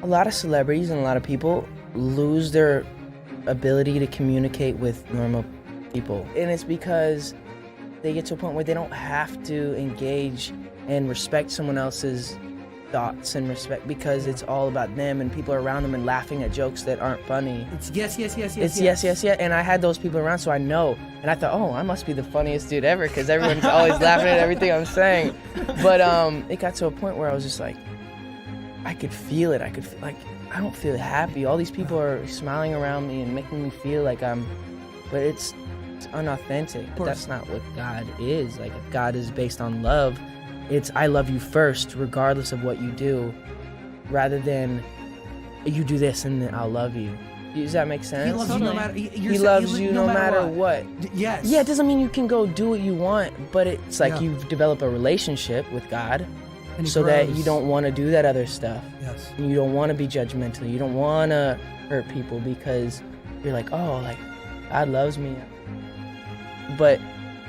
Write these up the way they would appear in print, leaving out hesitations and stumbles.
A lot of celebrities and a lot of people lose their ability to communicate with normal people. And it's because they get to a point where they don't have to engage and respect someone else's thoughts and respect, because it's all about them and people are around them and laughing at jokes that aren't funny. It's yes. It's yes. And I had those people around, so I know. And I thought, oh, I must be the funniest dude ever, because everyone's always laughing at everything I'm saying. But it got to a point where I was just like, I could feel it. I don't feel happy. All these people are smiling around me and making me feel like but it's unauthentic. That's not what God is. Like, if God is based on love, it's I love you first, regardless of what you do, rather than you do this and then I'll love you. Does that make sense? He loves you no matter. He loves you no matter what. Yes. Yeah, it doesn't mean you can go do what you want, but it's like you've developed a relationship with God, so that you don't want to do that other stuff. Yes. And you don't want to be judgmental. You don't want to hurt people because you're like, oh, like God loves me. But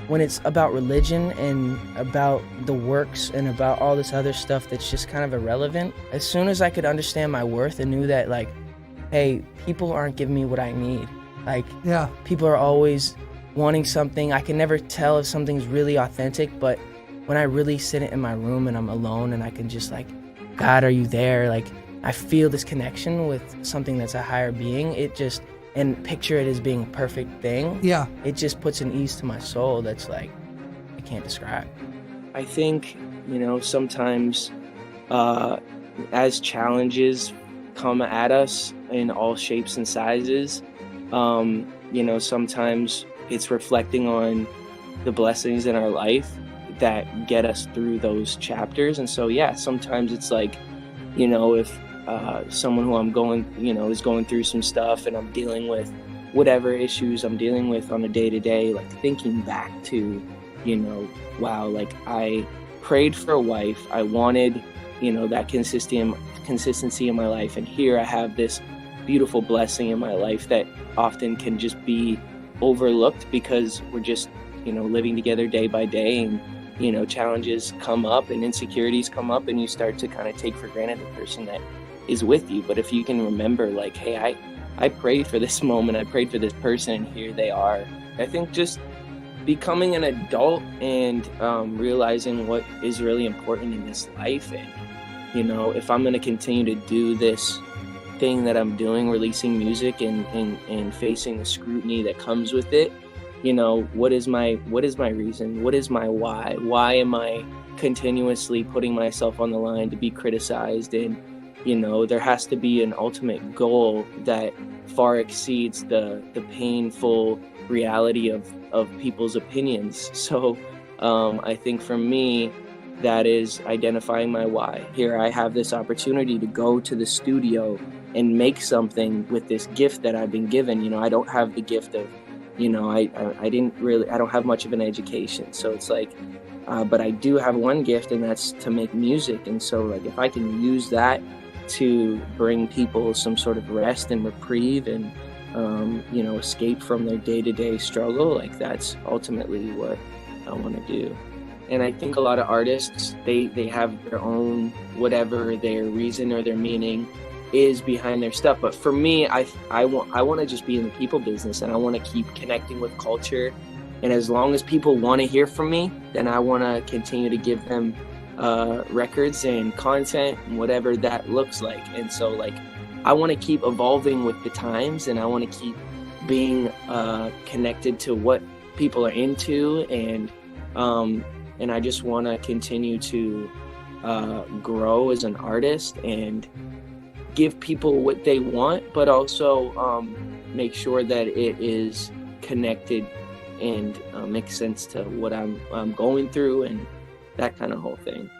when it's about religion and about the works and about all this other stuff that's just kind of irrelevant, as soon as I could understand my worth and knew that, like, hey, people aren't giving me what I need. Like, people are always wanting something. I can never tell if something's really authentic, but when I really sit in my room and I'm alone and I can just like, God, are you there? Like, I feel this connection with something that's a higher being. And picture it as being a perfect thing. Yeah. It just puts an ease to my soul that's like, I can't describe. I think, sometimes as challenges come at us in all shapes and sizes, sometimes it's reflecting on the blessings in our life that get us through those chapters. And so, sometimes it's like, if someone who I'm is going through some stuff and I'm dealing with whatever issues I'm dealing with on a day-to-day, like thinking back to, wow, like I prayed for a wife. I wanted, that consistency in my life. And here I have this beautiful blessing in my life that often can just be overlooked because we're just, living together day by day, and, challenges come up and insecurities come up, and you start to kind of take for granted the person that is with you. But if you can remember, like, hey, I prayed for this moment, I prayed for this person, and here they are. I think just becoming an adult and realizing what is really important in this life. And, if I'm going to continue to do this thing that I'm doing, releasing music and facing the scrutiny that comes with it, what is my reason? What is my why? Why am I continuously putting myself on the line to be criticized? And there has to be an ultimate goal that far exceeds the painful reality of people's opinions. So I think for me, that is identifying my why. Here I have this opportunity to go to the studio and make something with this gift that I've been given. I don't have the gift of, I don't have much of an education. So it's like, but I do have one gift, and that's to make music. And so, like, if I can use that to bring people some sort of rest and reprieve and, escape from their day-to-day struggle, like, that's ultimately what I want to do. And I think a lot of artists, they have their own, whatever their reason or their meaning is behind their stuff. But for me, I want to just be in the people business, and I want to keep connecting with culture. And as long as people want to hear from me, then I want to continue to give them records and content and whatever that looks like. And so, like, I want to keep evolving with the times, and I want to keep being connected to what people are into, and I just want to continue to grow as an artist and give people what they want, but also make sure that it is connected and makes sense to what I'm going through and that kind of whole thing.